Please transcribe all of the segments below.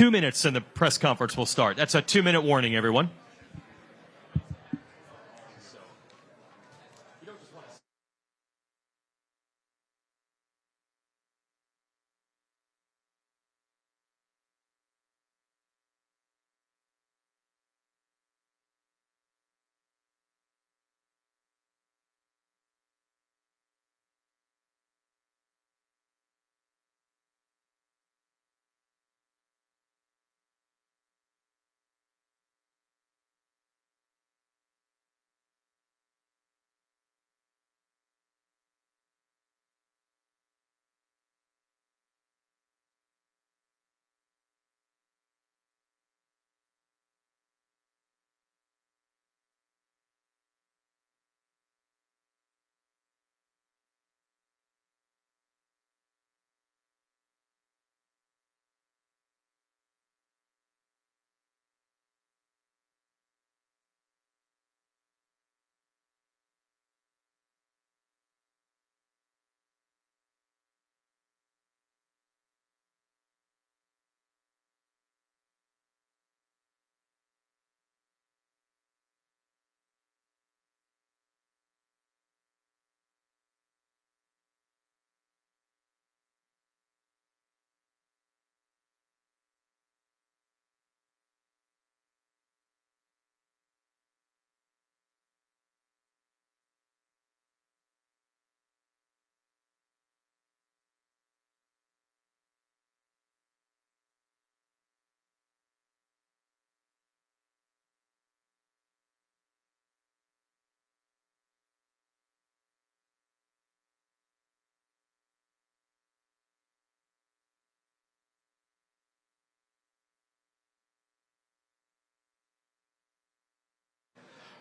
2 minutes and the press conference will start. That's a 2-minute warning, everyone.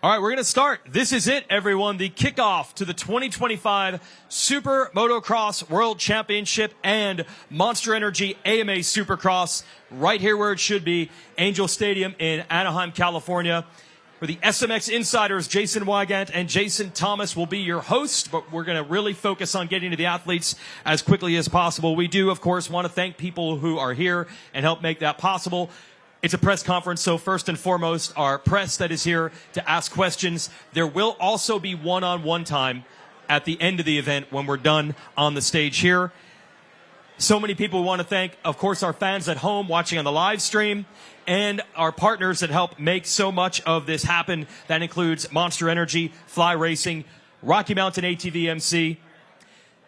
All right, we're going to start. This is it, everyone. The kickoff to the 2025 Super Motocross World Championship and Monster Energy AMA Supercross right here where it should be, Angel Stadium in Anaheim, California. For the SMX Insiders, Jason Wygant and Jason Thomas will be your hosts, but we're going to really focus on getting to the athletes as quickly as possible. We do, of course, want to thank people who are here and help make that possible. It's a press conference, so first and foremost, our press that is here to ask questions. There will also be one-on-one time at the end of the event when we're done on the stage here. So many people we want to thank, of course, our fans at home watching on the live stream and our partners that help make so much of this happen. That includes Monster Energy, Fly Racing, Rocky Mountain ATV MC,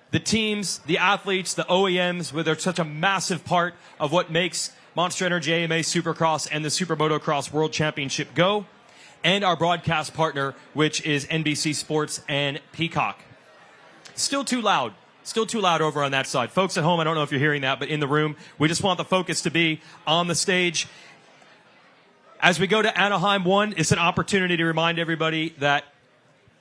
the teams, the athletes, the OEMs, where they're such a massive part of what makes Monster Energy AMA Supercross and the Super Motocross World Championship go, and our broadcast partner, which is NBC Sports and Peacock. Still too loud over on that side. Folks at home, I don't know if you're hearing that, but in the room, we just want the focus to be on the stage. As we go to Anaheim 1, it's an opportunity to remind everybody that,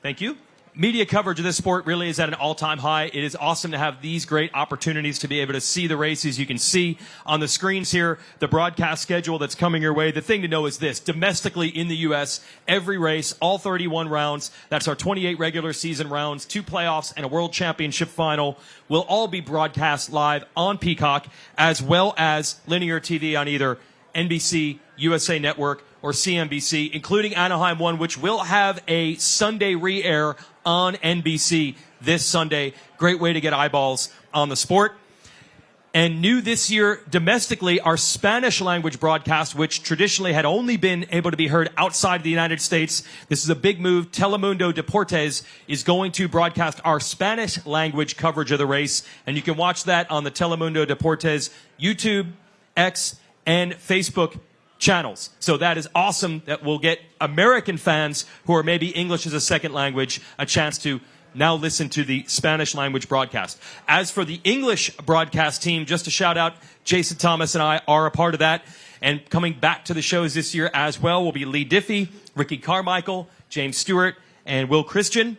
thank you, media coverage of this sport really is at an all-time high. It is awesome to have these great opportunities to be able to see the races. You can see on the screens here the broadcast schedule that's coming your way. The thing to know is this. Domestically in the U.S., every race, all 31 rounds, that's our 28 regular season rounds, 2 playoffs, and a World Championship final, will all be broadcast live on Peacock, as well as linear TV on either NBC, USA Network, or CNBC, including Anaheim 1, which will have a Sunday re-air on NBC this Sunday. Great way to get eyeballs on the sport. And new this year domestically, our Spanish language broadcast, which traditionally had only been able to be heard outside of the United States. This is a big move. Telemundo Deportes is going to broadcast our Spanish language coverage of the race. And you can watch that on the Telemundo Deportes YouTube, X, and Facebook channels. So that is awesome that we'll get American fans who are maybe English as a second language a chance to now listen to the Spanish language broadcast. As for the English broadcast team, just a shout out, Jason Thomas and I are a part of that. And coming back to the shows this year as well will be Lee Diffie, Ricky Carmichael, James Stewart, and Will Christian.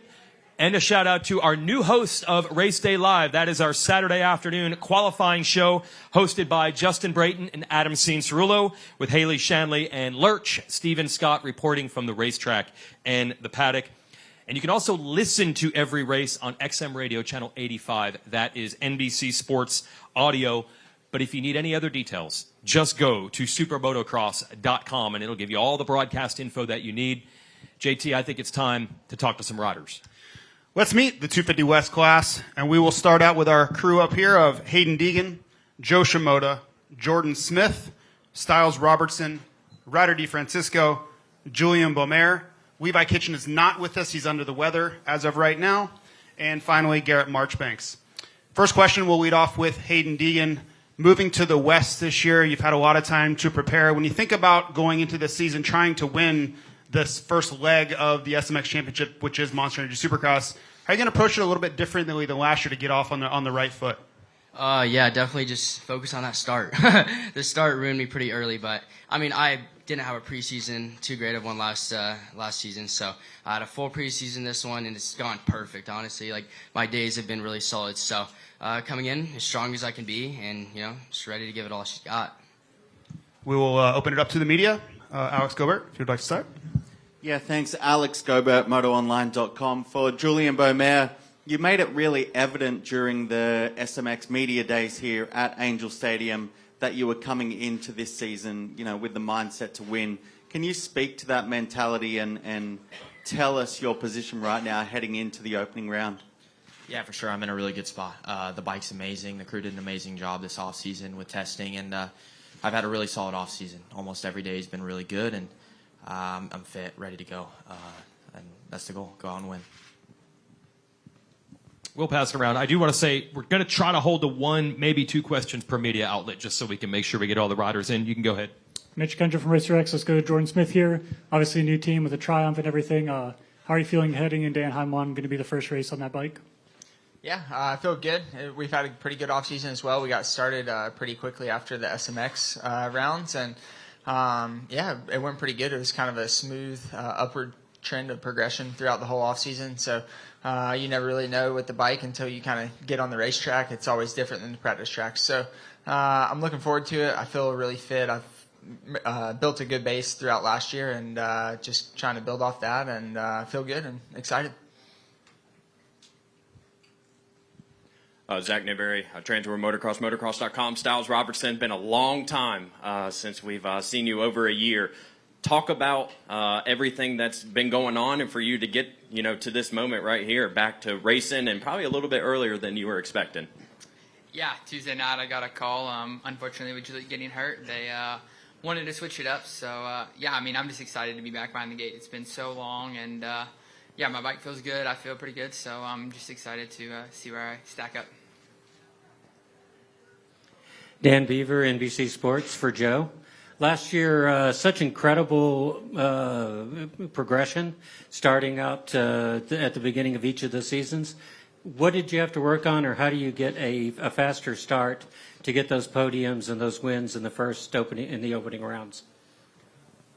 And a shout out to our new host of Race Day Live. That is our Saturday afternoon qualifying show hosted by Justin Brayton and Adam Ciancerulo with Haley Shanley and Lurch. Stephen Scott reporting from the racetrack and the paddock. And you can also listen to every race on XM Radio Channel 85. That is NBC Sports Audio. But if you need any other details, just go to supermotocross.com and it'll give you all the broadcast info that you need. JT, I think it's time to talk to some riders. Let's meet the 250 West class, and we will start out with our crew up here of Hayden Deegan, Joe Shimoda, Jordan Smith, Styles Robertson, Ryder DeFrancisco, Julian Beaumer. Levi Kitchen is not with us. He's under the weather as of right now. And finally, Garrett Marchbanks. First question, we'll lead off with Hayden Deegan. Moving to the West this year, you've had a lot of time to prepare. When you think about going into this season, trying to win this first leg of the SMX Championship, which is Monster Energy Supercross, how are you going to approach it a little bit differently than last year to get off on the right foot? Yeah, definitely just focus on that start. The start ruined me pretty early, but I mean, I didn't have a preseason too great of one last season, so I had a full preseason this one, and it's gone perfect, honestly. Like, my days have been really solid, so coming in as strong as I can be, and, you know, just ready to give it all she's got. We will open it up to the media. Alex Gobert, if you'd like to start. Yeah, thanks, Alex Gobert, MotoOnline.com. For Julian Beaumer, you made it really evident during the SMX media days here at Angel Stadium that you were coming into this season, you know, with the mindset to win. Can you speak to that mentality and tell us your position right now heading into the opening round? Yeah, for sure. I'm in a really good spot. The bike's amazing. The crew did an amazing job this off-season with testing, and I've had a really solid off-season. Almost every day has been really good, and I'm fit, ready to go. And that's the goal, go out and win. We'll pass it around. I do want to say we're going to try to hold to one, maybe two questions per media outlet just so we can make sure we get all the riders in. You can go ahead. Mitch Kendra from Racer X. Let's go to Jordan Smith here. Obviously a new team with a triumph and everything. How are you feeling heading into Anaheim 1? Going to be the first race on that bike? Yeah, I feel good. We've had a pretty good offseason as well. We got started pretty quickly after the SMX rounds, and yeah, it went pretty good. It was kind of a smooth upward trend of progression throughout the whole offseason. So you never really know with the bike until you kind of get on the racetrack. It's always different than the practice track. So I'm looking forward to it. I feel really fit. I've built a good base throughout last year, and just trying to build off that, and feel good and excited. Zach Newberry, Transfer Motocross, Motocross.com. Styles Robertson, been a long time since we've seen you, over a year. Talk about everything that's been going on, and for you to get, you know, to this moment right here, back to racing, and probably a little bit earlier than you were expecting. Yeah, Tuesday night I got a call. Unfortunately, with Juliet getting hurt, they wanted to switch it up. So yeah, I mean, I'm just excited to be back behind the gate. It's been so long, and yeah, my bike feels good. I feel pretty good, so I'm just excited to see where I stack up. Dan Beaver, NBC Sports, for Joe. Last year, such incredible progression, starting out at the beginning of each of the seasons. What did you have to work on, or how do you get a faster start to get those podiums and those wins in the opening rounds?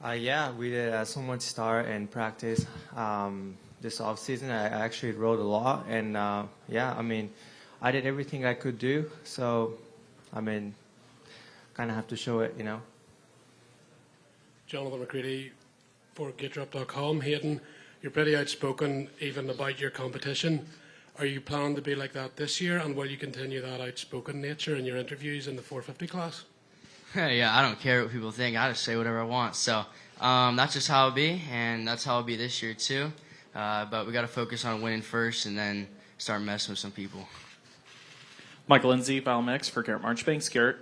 Yeah, we did so much start and practice this off season. I actually rode a lot, and yeah, I mean, I did everything I could do. So, I mean, kind of have to show it, you know. Jonathan McCready for GateDrop.com. Hayden, you're pretty outspoken even about your competition. Are you planning to be like that this year, and will you continue that outspoken nature in your interviews in the 450 class? Yeah, I don't care what people think. I just say whatever I want. So that's just how it'll be, and that's how it'll be this year too. But we got to focus on winning first, and then start messing with some people. Michael Lindsay, BioMX for Garrett Marchbanks. Garrett,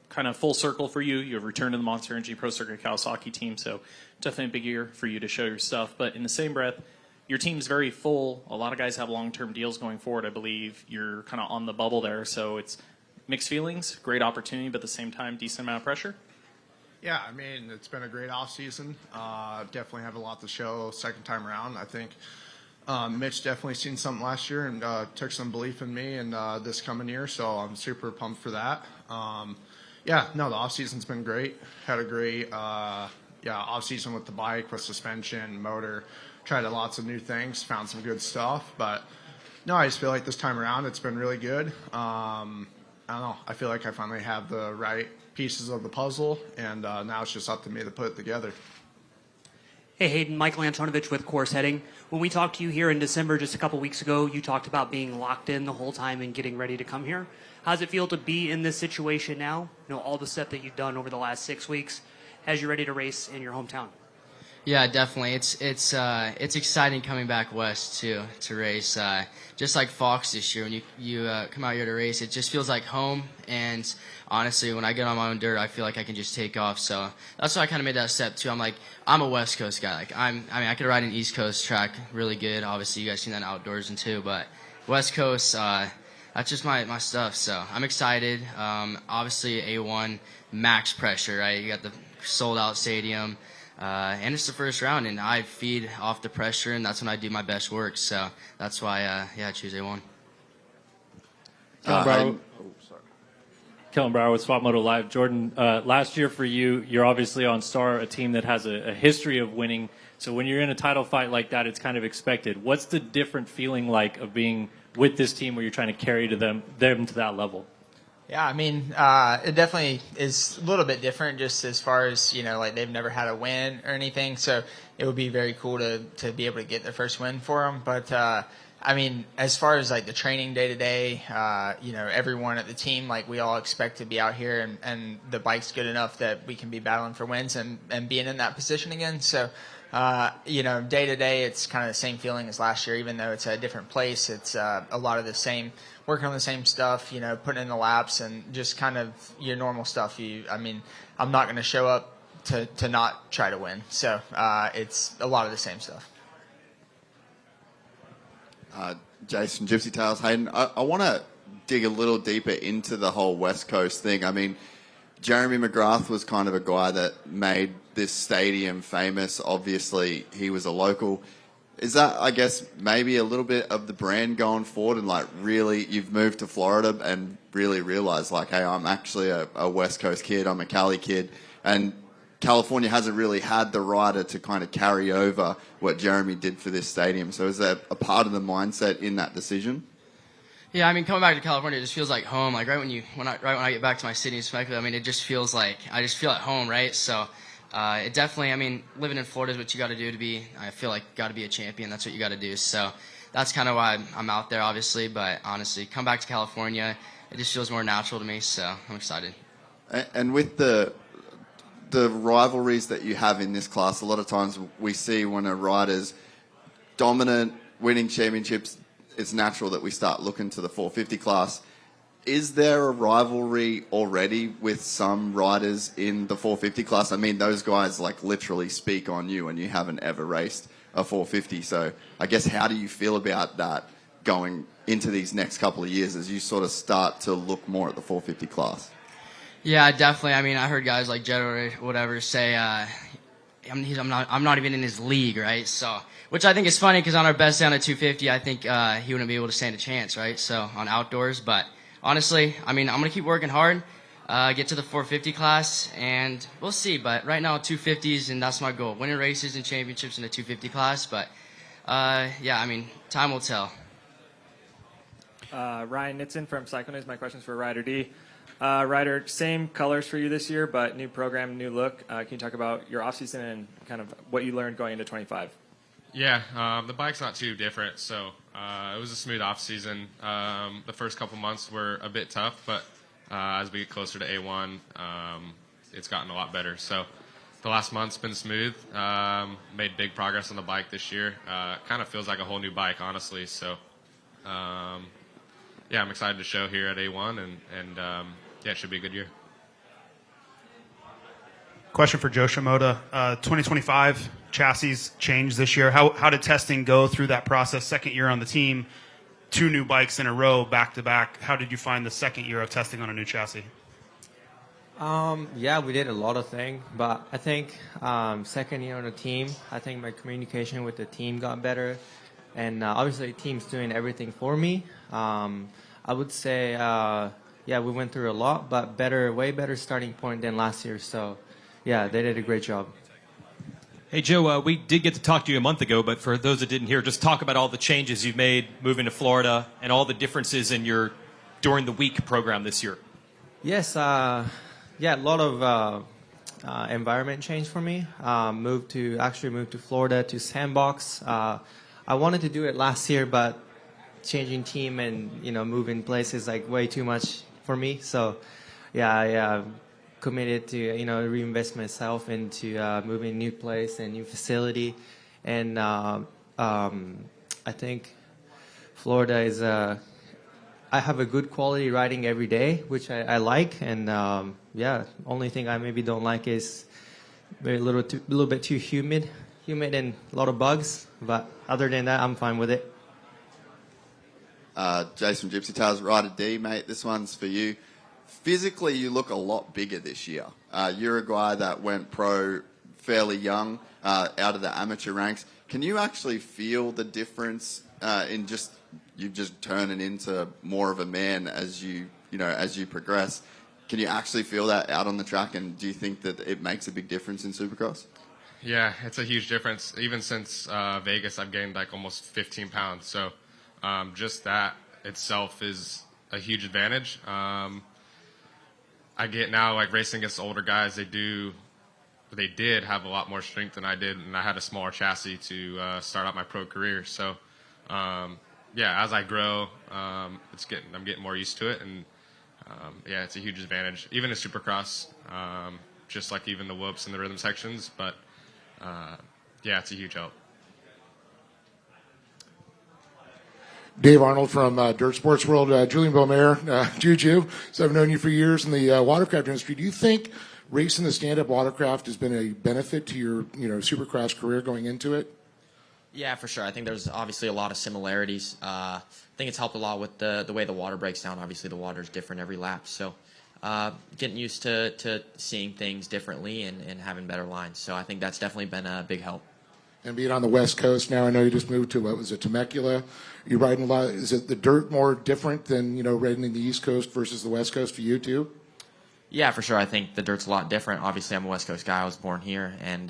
kind of full circle for you. You have returned to the Monster Energy Pro Circuit Kawasaki team, so definitely a big year for you to show your stuff. But in the same breath, your team's very full. A lot of guys have long-term deals going forward. I believe you're kind of on the bubble there, so it's mixed feelings, great opportunity, but at the same time, decent amount of pressure. Yeah, I mean, it's been a great offseason. Definitely have a lot to show second time around. I think Mitch definitely seen something last year and took some belief in me and this coming year, so I'm super pumped for that. Yeah, no, the offseason's been great. Had a great offseason with the bike, with suspension, motor. Tried lots of new things, found some good stuff. But, no, I just feel like this time around it's been really good. I don't know. I feel like I finally have the right pieces of the puzzle, and now it's just up to me to put it together. Hey Hayden, Michael Antonovich with Course Heading. When we talked to you here in December just a couple weeks ago, you talked about being locked in the whole time and getting ready to come here. How does it feel to be in this situation now? You know, all the stuff that you've done over the last 6 weeks as you're ready to race in your hometown. Yeah, definitely. It's exciting coming back west to race. Just like Fox this year, when you come out here to race, it just feels like home. And honestly, when I get on my own dirt, I feel like I can just take off. So that's why I kind of made that step too. I'm like, I'm a West Coast guy. Like I could ride an East Coast track really good. Obviously, you guys seen that outdoors and too. But West Coast, that's just my stuff. So I'm excited. Obviously, A1 max pressure. Right, you got the sold out stadium. And it's the first round, and I feed off the pressure, and that's when I do my best work. So that's why, I choose A1. Kellen Brower with Swap Moto Live. Jordan, last year for you, you're obviously on Star, a team that has a history of winning. So when you're in a title fight like that, it's kind of expected. What's the different feeling like of being with this team where you're trying to carry them to that level? Yeah, I mean, it definitely is a little bit different just as far as, like they've never had a win or anything. So it would be very cool to be able to get their first win for them. But, I mean, as far as like the training day to day, everyone at the team, like we all expect to be out here and the bike's good enough that we can be battling for wins and being in that position again. So, day to day, it's kind of the same feeling as last year, even though it's a different place. It's a lot of the same, working on the same stuff, putting in the laps and just kind of your normal stuff. I'm not going to show up to not try to win. So it's a lot of the same stuff. Jason, Gypsy Tales, Hayden, I want to dig a little deeper into the whole West Coast thing. I mean, Jeremy McGrath was kind of a guy that made this stadium famous. Obviously, he was a local. Is that, I guess, maybe a little bit of the brand going forward and, like, really you've moved to Florida and really realized, like, hey, I'm actually a West Coast kid, I'm a Cali kid, and California hasn't really had the rider to kind of carry over what Jeremy did for this stadium. So is that a part of the mindset in that decision? Yeah, I mean, coming back to California, it just feels like home. Like when I get back to my city, especially, I mean, it just feels like I just feel at home, right? So it definitely, I mean, living in Florida is what you got to do to be. I feel like got to be a champion. That's what you got to do. So that's kind of why I'm out there, obviously. But honestly, come back to California, it just feels more natural to me. So I'm excited. And with the rivalries that you have in this class, a lot of times we see when a rider's dominant, winning championships, it's natural that we start looking to the 450 class. Is there a rivalry already with some riders in the 450 class? I mean, those guys like literally speak on you and you haven't ever raced a 450. So I guess how do you feel about that going into these next couple of years as you sort of start to look more at the 450 class? Yeah, definitely. I mean, I heard guys like Jed or whatever say, I'm not even in his league, right? So, which I think is funny because on our best down at 250, I think he wouldn't be able to stand a chance, right? So on outdoors, but honestly, I mean, I'm gonna keep working hard, get to the 450 class, and we'll see. But right now, 250s, and that's my goal: winning races and championships in the 250 class. But yeah, I mean, time will tell. Ryan Nitzen from Cycle News. My question's for Ryder D. Ryder, same colors for you this year, but new program, new look. Can you talk about your offseason and kind of what you learned going into 25? Yeah, the bike's not too different, so it was a smooth offseason. The first couple months were a bit tough, but as we get closer to A1, it's gotten a lot better. So the last month's been smooth. Made big progress on the bike this year. Kind of feels like a whole new bike, honestly. So yeah, I'm excited to show here at A1, and yeah, it should be a good year. Question for Joe Shimoda. 2025 chassis changed this year. How did testing go through that process? Second year on the team, 2 new bikes in a row, back to back. How did you find the second year of testing on a new chassis? Yeah, we did a lot of things, but I think second year on the team, I think my communication with the team got better, and obviously the team's doing everything for me. I would say, yeah, we went through a lot, but way better starting point than last year. So, yeah, they did a great job. Hey, Joe, we did get to talk to you a month ago, but for those that didn't hear, just talk about all the changes you've made moving to Florida and all the differences in your during the week program this year. Yes, yeah, a lot of environment change for me. Moved to Florida to Sandbox. I wanted to do it last year, but changing team and moving places like way too much for me. So yeah, I committed to reinvest myself into moving new place and new facility, and I think Florida is I have a good quality riding every day, which I like, and yeah, only thing I maybe don't like is a little bit too humid and a lot of bugs, but other than that, I'm fine with it. Jason Gypsy Tales, Rider D, mate, this one's for you. Physically, you look a lot bigger this year. You're a guy that went pro fairly young, out of the amateur ranks. Can you actually feel the difference in you just turning into more of a man as you progress? Can you actually feel that out on the track, and do you think that it makes a big difference in Supercross? Yeah, it's a huge difference. Even since Vegas, I've gained like almost 15 pounds. So just that itself is a huge advantage. I get now, like, racing against older guys, they did have a lot more strength than I did, and I had a smaller chassis to start out my pro career. So yeah, as I grow, I'm getting more used to it, and yeah, it's a huge advantage. Even in Supercross, just like even the whoops and the rhythm sections, but yeah, it's a huge help. Dave Arnold from Dirt Sports World. Julian Beaumaire, Juju. So I've known you for years in the watercraft industry. Do you think racing the stand-up watercraft has been a benefit to your Supercross career going into it? Yeah, for sure. I think there's obviously a lot of similarities. I think it's helped a lot with the way the water breaks down. Obviously, the water is different every lap. So getting used to seeing things differently and having better lines. So I think that's definitely been a big help. And being on the West Coast now, I know you just moved to, what was it, Temecula? You're riding a lot. Is it the dirt more different than, riding in the East Coast versus the West Coast for you, too? Yeah, for sure. I think the dirt's a lot different. Obviously, I'm a West Coast guy. I was born here. And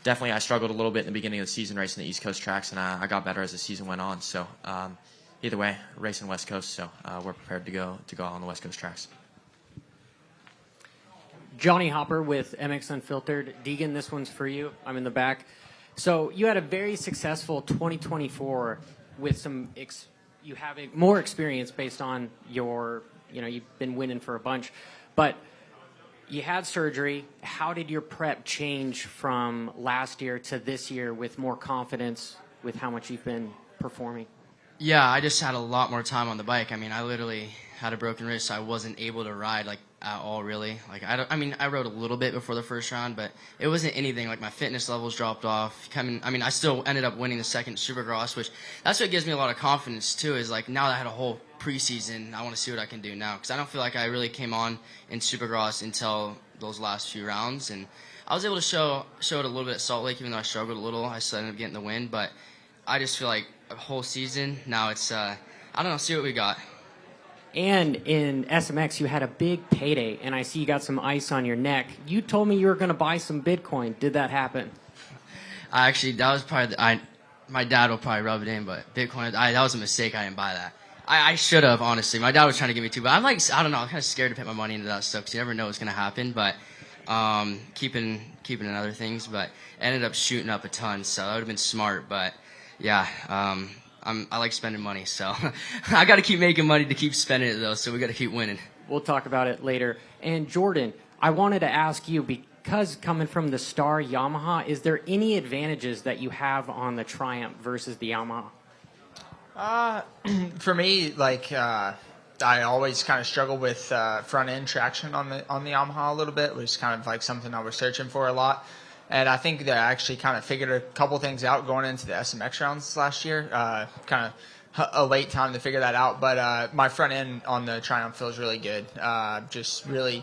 definitely I struggled a little bit in the beginning of the season racing the East Coast tracks, and I got better as the season went on. So either way, racing West Coast, so we're prepared to go on the West Coast tracks. Johnny Hopper with MX Unfiltered. Deegan, this one's for you. I'm in the back. So you had a very successful 2024 with you have more experience based on your, you've been winning for a bunch, but you had surgery. How did your prep change from last year to this year with more confidence with how much you've been performing? Yeah, I just had a lot more time on the bike. I mean, I literally had a broken wrist, so I wasn't able to ride at all, really. I rode a little bit before the first round, but it wasn't anything. My fitness levels dropped off. I still ended up winning the second Supercross, which that's what gives me a lot of confidence too. Is now that I had a whole preseason, I want to see what I can do now, because I don't feel like I really came on in Supercross until those last few rounds, and I was able to show it a little bit at Salt Lake, even though I struggled a little. I still ended up getting the win, but I just feel like a whole season now. It's I don't know. See what we got. And in SMX, you had a big payday, and I see you got some ice on your neck. You told me you were going to buy some Bitcoin. Did that happen? That was probably my dad will probably rub it in, but Bitcoin, that was a mistake. I didn't buy that. I should have, honestly. My dad was trying to get me to, but I don't know. I'm kind of scared to put my money into that stuff because you never know what's going to happen. But keeping in other things, but ended up shooting up a ton, so that would have been smart. But yeah, I like spending money, so I got to keep making money to keep spending it, though, so we got to keep winning. We'll talk about it later. And Jordan, I wanted to ask you, because coming from the Star Yamaha, is there any advantages that you have on the Triumph versus the Yamaha? For me, I always kind of struggle with front end traction on the Yamaha a little bit, which is kind of something I was searching for a lot. And I think that I actually kind of figured a couple things out going into the SMX rounds last year. Kind of a late time to figure that out. But my front end on the Triumph feels really good. Just really,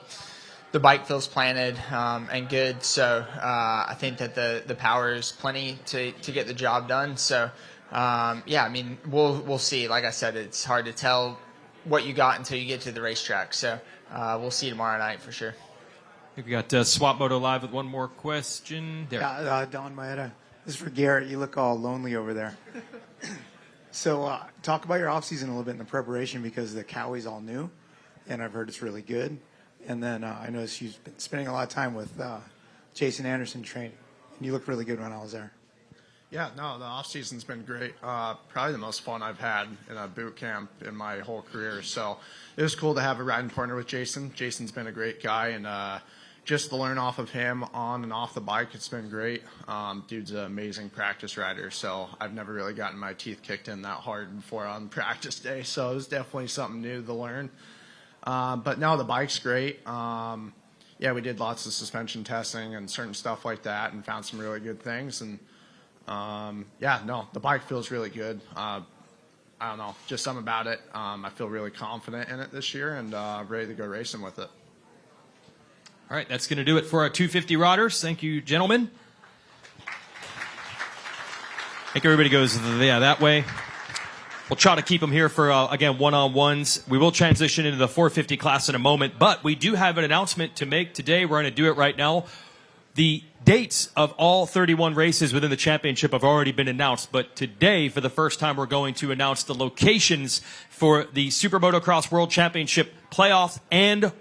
the bike feels planted and good. So I think that the power is plenty to get the job done. So yeah, we'll see. Like I said, it's hard to tell what you got until you get to the racetrack. So we'll see tomorrow night for sure. I think we got Swap Moto live with one more question. There. Don Maeda. This is for Garrett. You look all lonely over there. So talk about your off season a little bit in the preparation, because the Cowie's all new, and I've heard it's really good. And then I noticed you've been spending a lot of time with Jason Anderson training, and you looked really good when I was there. Yeah, no, the off season's been great. Probably the most fun I've had in a boot camp in my whole career. So it was cool to have a riding partner with Jason. Jason's been a great guy, and just to learn off of him on and off the bike, it's been great. Dude's an amazing practice rider, so I've never really gotten my teeth kicked in that hard before on practice day. So it was definitely something new to learn. But no, the bike's great. Yeah, we did lots of suspension testing and certain stuff like that, and found some really good things. And yeah, no, the bike feels really good. I don't know, just something about it. I feel really confident in it this year and ready to go racing with it. All right, that's going to do it for our 250 riders. Thank you, gentlemen. I think everybody goes that way. We'll try to keep them here for, again, one-on-ones. We will transition into the 450 class in a moment, but we do have an announcement to make today. We're going to do it right now. The dates of all 31 races within the championship have already been announced, but today, for the first time, we're going to announce the locations for the Super Motocross World Championship playoff and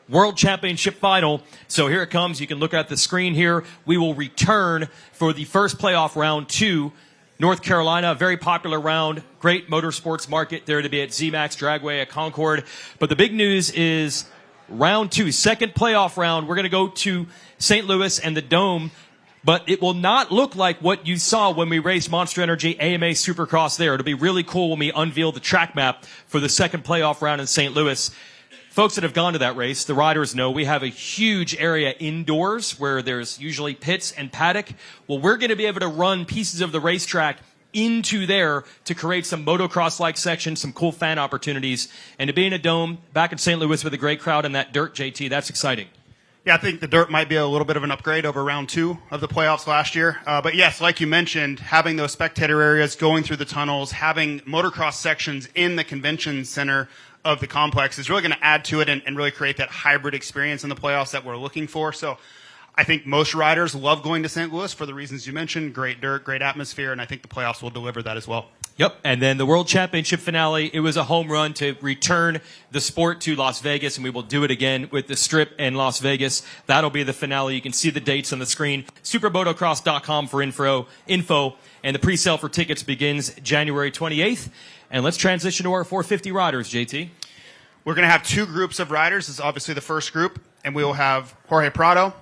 World Championship Final. So here it comes. You can look at the screen here. We will return for the first playoff round to North Carolina, a very popular round, great motorsports market there to be at ZMAX, Dragway, at Concord. But the big news is round 2, second playoff round. We're going to go to St. Louis and the Dome, but it will not look like what you saw when we raced Monster Energy AMA Supercross there. It'll be really cool when we unveil the track map for the second playoff round in St. Louis. Folks that have gone to that race, the riders know we have a huge area indoors where there's usually pits and paddock. Well, we're going to be able to run pieces of the racetrack into there to create some motocross-like sections, some cool fan opportunities. And to be in a dome back in St. Louis with a great crowd and that dirt, JT, that's exciting. Yeah, I think the dirt might be a little bit of an upgrade over round 2 of the playoffs last year. But yes, like you mentioned, having those spectator areas going through the tunnels, having motocross sections in the convention center of the complex is really going to add to it and really create that hybrid experience in the playoffs that we're looking for. So I think most riders love going to St. Louis for the reasons you mentioned. Great dirt, great atmosphere, and I think the playoffs will deliver that as well. Yep, and then the World Championship finale, it was a home run to return the sport to Las Vegas, and we will do it again with the Strip in Las Vegas. That'll be the finale. You can see the dates on the screen. supermotocross.com for info, and the pre-sale for tickets begins January 28th. And let's transition to our 450 riders, JT. We're going to have 2 groups of riders. This is obviously the first group, and we will have Jorge Prado,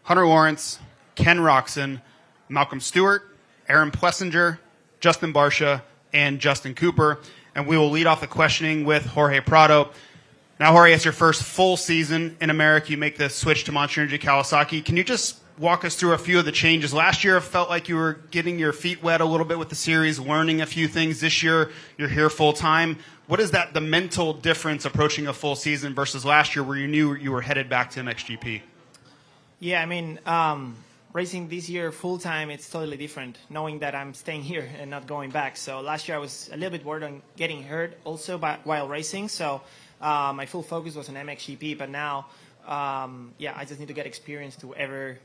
Hunter Lawrence, Ken Roxon, Malcolm Stewart, Aaron Plessinger, Justin Barsha, and Justin Cooper. And we will lead off the questioning with Jorge Prado. Now, Jorge, it's your first full season in America. You make the switch to Monster Energy Kawasaki. Can you just walk us through a few of the changes? Last year, it felt like you were getting your feet wet a little bit with the series, learning a few things. This year, you're here full time. What is the mental difference approaching a full season versus last year where you knew you were headed back to MXGP? Yeah, I mean, racing this year full time, it's totally different, knowing that I'm staying here and not going back. So last year I was a little bit worried on getting hurt also while racing. So my full focus was on MXGP, but now, yeah, I just need to get experience to ever,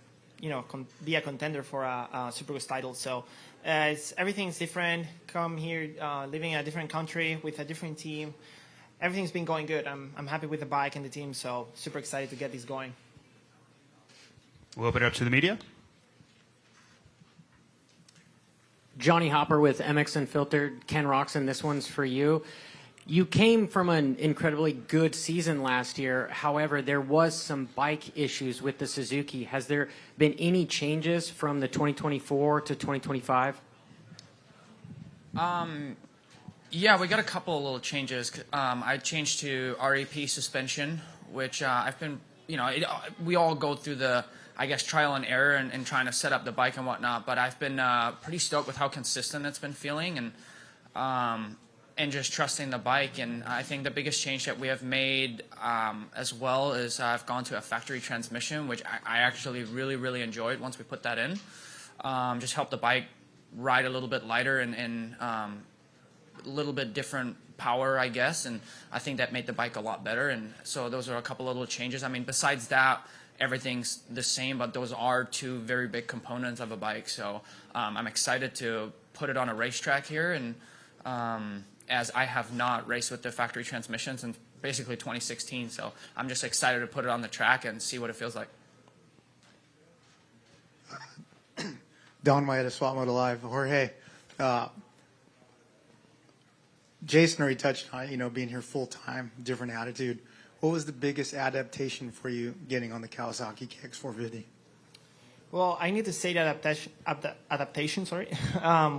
be a contender for a Supercross title. So everything's different. Come here, living in a different country with a different team. Everything's been going good. I'm happy with the bike and the team, so super excited to get this going. We'll open it up to the media. Johnny Hopper with MX Unfiltered. Ken Roxon, this one's for you. You came from an incredibly good season last year. However, there was some bike issues with the Suzuki. Has there been any changes from the 2024 to 2025? Yeah, we got a couple of little changes. I changed to RAP suspension, which I've been, we all go through the, trial and error and trying to set up the bike and whatnot. But I've been pretty stoked with how consistent it's been feeling and just trusting the bike. And I think the biggest change that we have made as well is I've gone to a factory transmission, which I actually really, really enjoyed once we put that in. Just helped the bike ride a little bit lighter and a little bit different power, I guess. And I think that made the bike a lot better. And so those are a couple of little changes. I mean, besides that, everything's the same, but those are 2 very big components of a bike. So I'm excited to put it on a racetrack here. And as I have not raced with the factory transmissions basically 2016. So I'm just excited to put it on the track and see what it feels like. Don White of Swap Moto Live. Jorge, Jason already touched on it, being here full time, different attitude. What was the biggest adaptation for you getting on the Kawasaki KX450? Well, I need to say that adaptation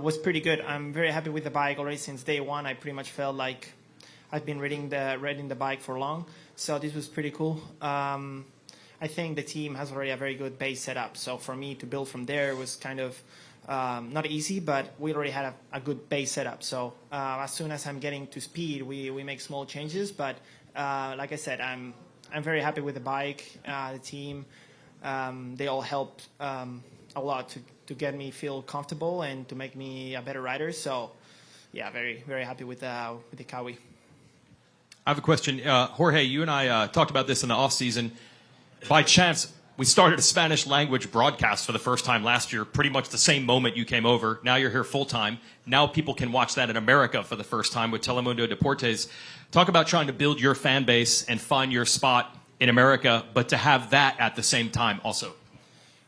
was pretty good. I'm very happy with the bike already since day one. I pretty much felt like I've been riding the bike for long, so this was pretty cool. I think the team has already a very good base setup, so for me to build from there was kind of not easy, but we already had a good base setup. So as soon as I'm getting to speed, we make small changes. But like I said, I'm very happy with the bike, the team. They all helped a lot to get me feel comfortable and to make me a better rider. So yeah, very very happy with the Kawi. I have a question. Jorge, you and I talked about this in the off season. By chance, we started a Spanish language broadcast for the first time last year, pretty much the same moment you came over. Now you're here full time. Now people can watch that in America for the first time with Telemundo Deportes. Talk about trying to build your fan base and find your spot in America, but to have that at the same time also.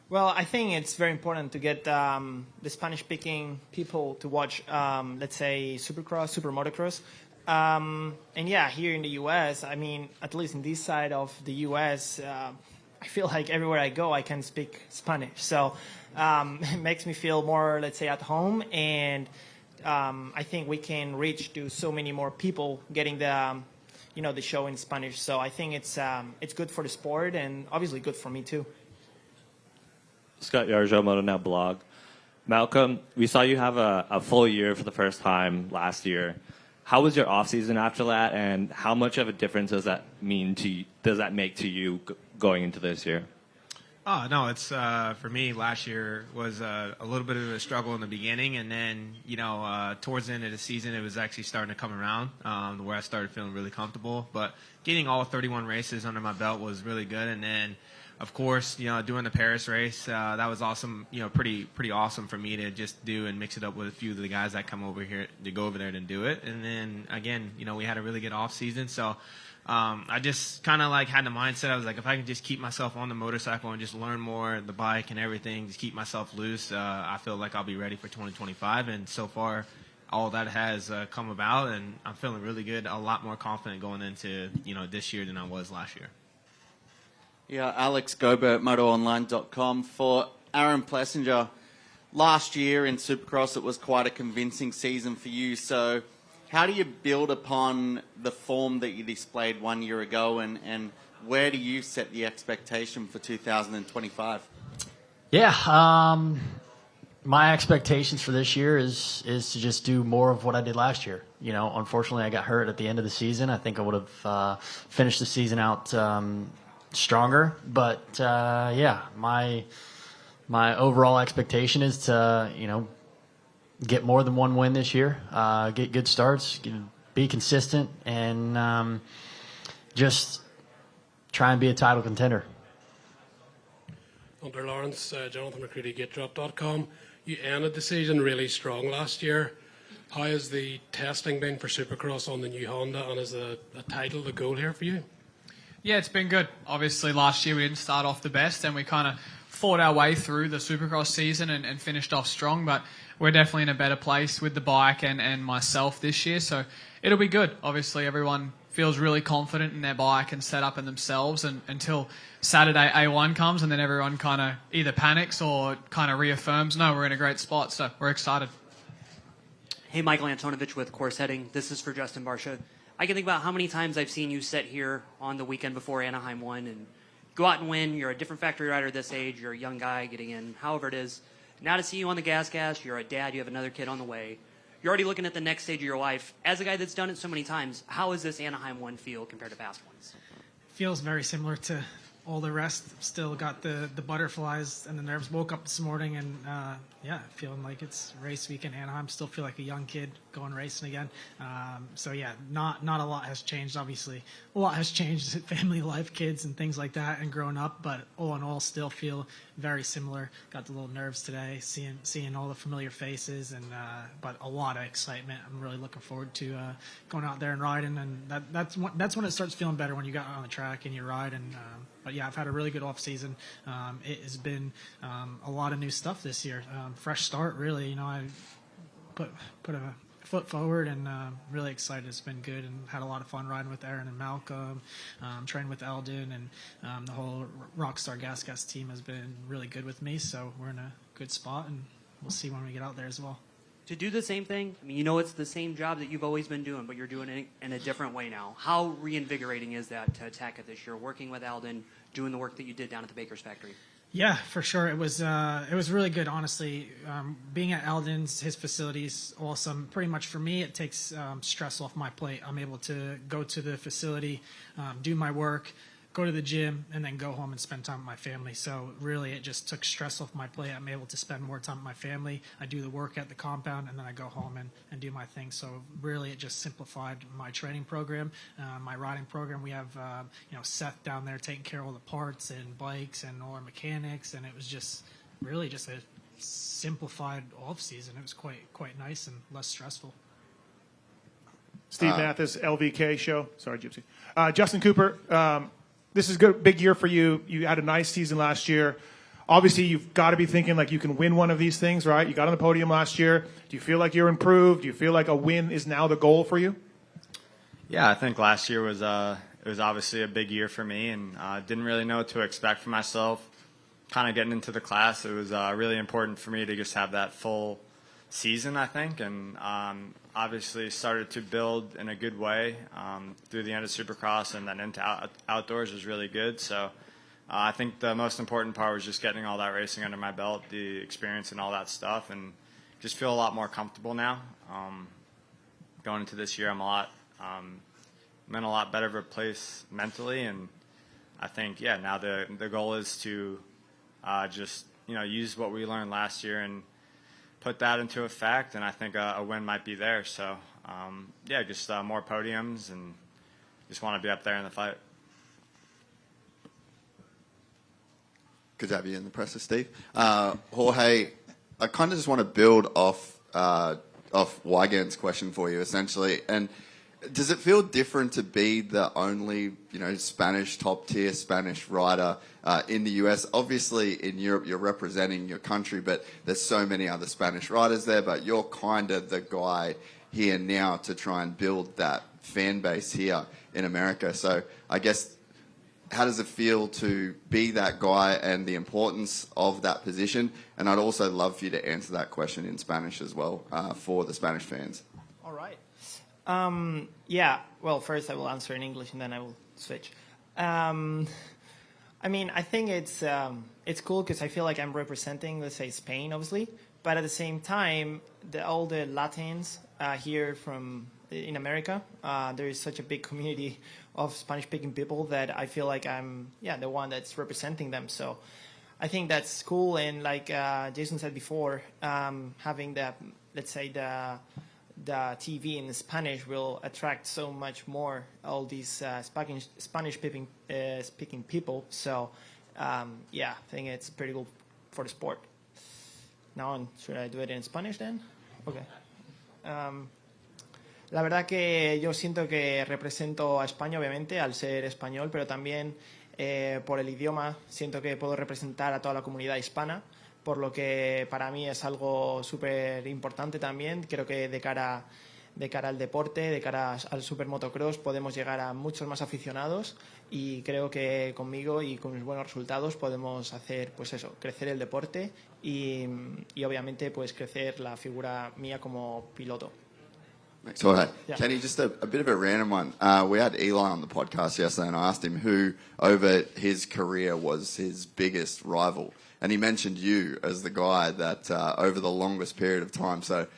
Well, I think it's very important to get the Spanish-speaking people to watch, let's say, Supercross, Super Motocross. And yeah, here in the U.S., I mean, at least in this side of the U.S., I feel like everywhere I go, I can speak Spanish. So it makes me feel more, let's say, at home. And I think we can reach to so many more people getting the show in Spanish. So I think it's good for the sport and obviously good for me too. Scott Yarjo, Moto Now blog. Malcolm, we saw you have a full year for the first time last year. How was your off season after that, and how much of a difference does that make to you going into this year? Oh no, it's for me. Last year was a little bit of a struggle in the beginning, and then towards the end of the season, it was actually starting to come around where I started feeling really comfortable. But getting all 31 races under my belt was really good, and then of course, doing the Paris race, that was awesome. Pretty awesome for me to just do and mix it up with a few of the guys that come over here to go over there and do it. And then again, we had a really good off season. So I just kind of had the mindset. I was like, if I can just keep myself on the motorcycle and just learn more the bike and everything, just keep myself loose, I feel like I'll be ready for 2025. And so far, all that has come about, and I'm feeling really good. A lot more confident going into this year than I was last year. Yeah, Alex Gobert, MotoOnline.com. For Aaron Plessinger, last year in Supercross, it was quite a convincing season for you. So how do you build upon the form that you displayed 1 year ago, and where do you set the expectation for 2025? Yeah, my expectations for this year is to just do more of what I did last year. Unfortunately, I got hurt at the end of the season. I think I would have finished the season out stronger, but my overall expectation is to get more than one win this year, get good starts, be consistent, and just try and be a title contender. Under Lawrence, Jonathan McCready, GetDrop.com. You ended the season really strong last year. How has the testing been for Supercross on the new Honda, and is a title the goal here for you? Yeah, it's been good. Obviously, last year we didn't start off the best, and we kind of fought our way through the Supercross season and finished off strong, but we're definitely in a better place with the bike and myself this year, so it'll be good. Obviously, everyone feels really confident in their bike and set up in themselves until Saturday A1 comes, and then everyone kind of either panics or kind of reaffirms, no, we're in a great spot, so we're excited. Hey, Michael Antonovich with Course Heading. This is for Justin Barsha. I can think about how many times I've seen you sit here on the weekend before Anaheim 1 and go out and win. You're a different factory rider this age. You're a young guy getting in, however it is. Now to see you on the gas, you're a dad. You have another kid on the way. You're already looking at the next stage of your life. As a guy that's done it so many times, how does this Anaheim 1 feel compared to past ones? Feels very similar to all the rest, still got the butterflies and the nerves. Woke up this morning and feeling like it's race week in Anaheim. Still feel like a young kid going racing again. Not a lot has changed. Obviously, a lot has changed. Family life, kids, and things like that, and growing up. But all in all, still feel very similar. Got the little nerves today, seeing all the familiar faces, and but a lot of excitement. I'm really looking forward to going out there and riding, and that's when it starts feeling better, when you got on the track and you ride. And but yeah, I've had a really good off season. It has been a lot of new stuff this year. Fresh start, really. You know, I put a foot forward, and really excited. It's been good, and had a lot of fun riding with Aaron and Malcolm, trained with Eldon, and the whole Rockstar Gas team has been really good with me. So we're in a good spot, and we'll see when we get out there as well. To do the same thing, I mean, you know, it's the same job that you've always been doing, but you're doing it in a different way now. How reinvigorating is that to attack it this year, working with Eldon, doing the work that you did down at the Baker's factory? Yeah, for sure. It was really good, honestly. Being at Eldon's, his facility's awesome. Pretty much for me, it takes stress off my plate. I'm able to go to the facility, do my work, go to the gym, and then go home and spend time with my family. So really, it just took stress off my plate. I'm able to spend more time with my family. I do the work at the compound, and then I go home and do my thing. So really, it just simplified my training program, my riding program. We have Seth down there taking care of all the parts and bikes and all our mechanics, and it was just really just a simplified off season. It was quite nice and less stressful. Steve Mathis, LVK show. Sorry, Gypsy. Justin Cooper. This is a big year for you. You had a nice season last year. Obviously, you've got to be thinking like you can win one of these things, right? You got on the podium last year. Do you feel like you're improved? Do you feel like a win is now the goal for you? Yeah, I think last year was it was obviously a big year for me, and didn't really know what to expect for myself. Kind of getting into the class, it was really important for me to just have that full season, I think, and obviously started to build in a good way through the end of Supercross, and then into outdoors was really good. So I think the most important part was just getting all that racing under my belt, the experience and all that stuff, and just feel a lot more comfortable now. Going into this year, I'm in a lot better of a place mentally, and I think now the goal is to just use what we learned last year and put that into effect, and I think a win might be there. So, just more podiums, and just want to be up there in the fight. Good to have you in the presser, Steve. Jorge, I kind of just want to build off Wygan's question for you, essentially. And does it feel different to be the only, Spanish top-tier Spanish rider in the US? Obviously, in Europe, you're representing your country, but there's so many other Spanish riders there, but you're kind of the guy here now to try and build that fan base here in America. So I guess, how does it feel to be that guy and the importance of that position? And I'd also love for you to answer that question in Spanish as well for the Spanish fans. All right. Well, first I will answer in English and then I will switch. I think it's cool because I feel like I'm representing, let's say, Spain, obviously. But at the same time, all the Latins here in America, there is such a big community of Spanish-speaking people that I feel like I'm, the one that's representing them. So I think that's cool. And like Jason said before, having the TV in Spanish will attract so much more all these Spanish-speaking people. So, I think it's pretty cool for the sport. Now, should I do it in Spanish then? Okay. La verdad que yo siento que represento a España, obviamente, al ser español, pero también por el idioma siento que puedo representar a toda la comunidad hispana, por lo que para mí es algo súper importante también. Creo que de cara al deporte, de cara al Super Motocross, podemos llegar a muchos más aficionados y creo que conmigo y con mis buenos resultados podemos hacer, pues eso, crecer el deporte y obviamente pues crecer la figura mía como piloto. Thanks, Jorge. Yeah. Kenny, just a bit of a random one. We had Eli on the podcast yesterday, and I asked him who, over his career, was his biggest rival. And he mentioned you as the guy that over the longest period of time. So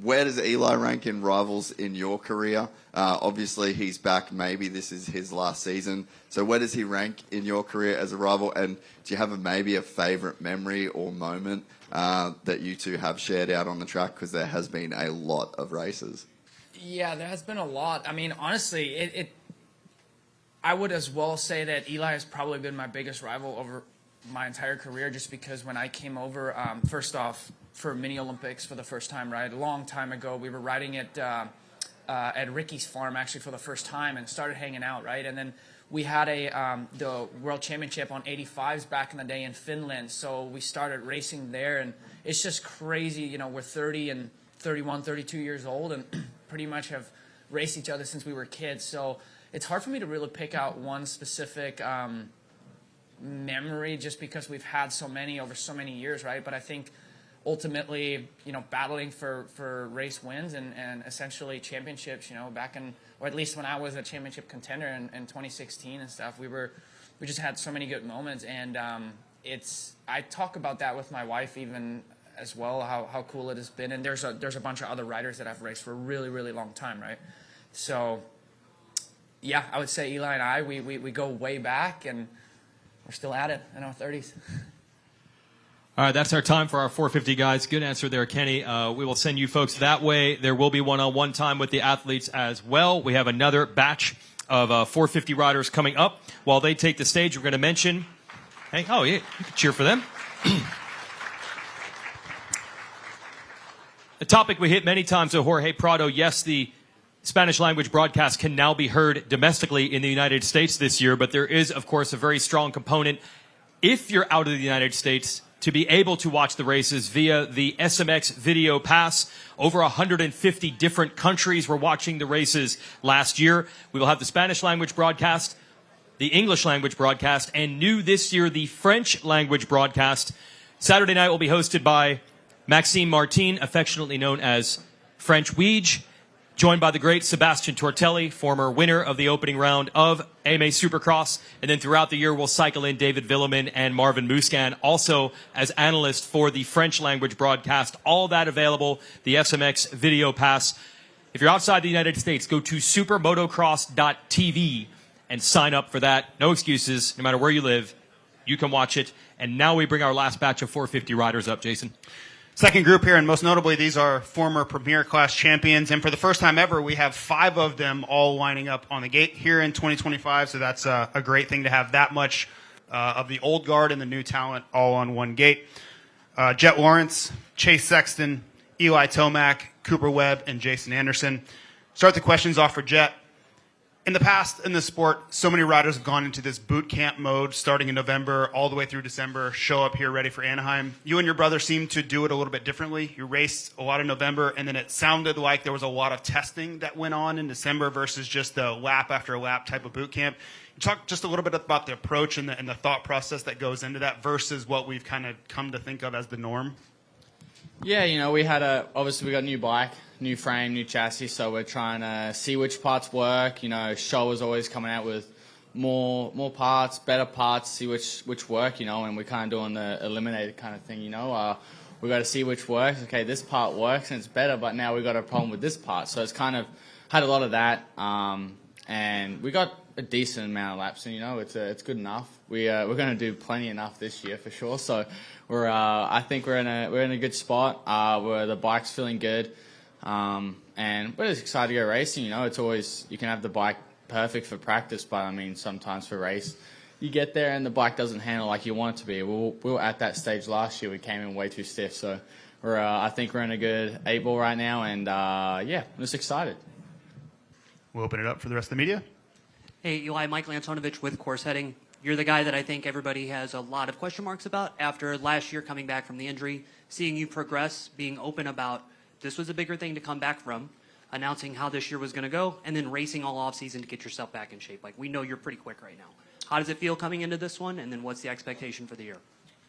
where does Eli rank in rivals in your career? Obviously, he's back. Maybe this is his last season. So where does he rank in your career as a rival? And do you have maybe a favourite memory or moment that you two have shared out on the track? Because there has been a lot of races. Yeah, there has been a lot. I mean, honestly, I would as well say that Eli has probably been my biggest rival over my entire career, just because when I came over, first off, for Mini Olympics for the first time, right, a long time ago, we were riding at Ricky's farm actually for the first time and started hanging out, right, and then we had the World Championship on 85s back in the day in Finland, so we started racing there, and it's just crazy, you know, we're 30 and 31, 32 years old, and pretty much have raced each other since we were kids, so it's hard for me to really pick out one specific memory just because we've had so many over so many years, right, but I think ultimately, you know, battling for race wins and essentially championships, you know, back in, or at least when I was a championship contender in 2016 and stuff, we just had so many good moments, and I talk about that with my wife even as well, how cool it has been, and there's a bunch of other riders that I've raced for a really, really long time, right? So, yeah, I would say Eli and I, we go way back, and we're still at it in our 30s. All right, that's our time for our 450 guys. Good answer there, Kenny. We will send you folks that way. There will be one-on-one time with the athletes as well. We have another batch of 450 riders coming up. While they take the stage, we're going to mention, hey, oh, yeah, you can cheer for them. A topic we hit many times with Jorge Prado. Yes, the Spanish language broadcast can now be heard domestically in the United States this year, but there is, of course, a very strong component if you're out of the United States to be able to watch the races via the SMX video pass. Over 150 different countries were watching the races last year. We will have the Spanish language broadcast, the English language broadcast, and new this year, the French language broadcast. Saturday night will be hosted by Maxime Martin, affectionately known as French Weege, joined by the great Sebastian Tortelli, former winner of the opening round of AMA Supercross. And then throughout the year, we'll cycle in David Villemin and Marvin Muscan, also as analysts for the French language broadcast. All that available, the SMX video pass. If you're outside the United States, go to supermotocross.tv and sign up for that. No excuses, no matter where you live, you can watch it. And now we bring our last batch of 450 riders up, Jason. Second group here, and most notably, these are former Premier Class champions. And for the first time ever, we have 5 of them all lining up on the gate here in 2025. So that's a great thing to have that much of the old guard and the new talent all on one gate. Jet Lawrence, Chase Sexton, Eli Tomac, Cooper Webb, and Jason Anderson. Start the questions off for Jet. In the past, in this sport, so many riders have gone into this boot camp mode starting in November all the way through December, show up here ready for Anaheim. You and your brother seem to do it a little bit differently. You raced a lot in November, and then it sounded like there was a lot of testing that went on in December versus just the lap after lap type of boot camp. Talk just a little bit about the approach and the thought process that goes into that versus what we've kind of come to think of as the norm. Yeah, you know, obviously we got a new bike, new frame, new chassis, so we're trying to see which parts work. You know, Show is always coming out with more parts, better parts, see which work, you know, and we're kind of doing the eliminated kind of thing, you know. We got to see which works. Okay, this part works and it's better, but now we got a problem with this part. So it's kind of had a lot of that, and we got a decent amount of laps, and you know, it's good enough. We're going to do plenty enough this year for sure. So I think we're in a good spot. Where the bike's feeling good, and we're just excited to go racing. You know, it's always, you can have the bike perfect for practice, but I mean, sometimes for race, you get there and the bike doesn't handle like you want it to be. We were at that stage last year. We came in way too stiff, so I think we're in a good 8-ball right now, and yeah, I'm just excited. We'll open it up for the rest of the media. Hey, Eli, Mike Lantonovich with Course Heading. You're the guy that I think everybody has a lot of question marks about after last year coming back from the injury, seeing you progress, being open about this was a bigger thing to come back from, announcing how this year was going to go, and then racing all offseason to get yourself back in shape. Like, we know you're pretty quick right now. How does it feel coming into this one, and then what's the expectation for the year?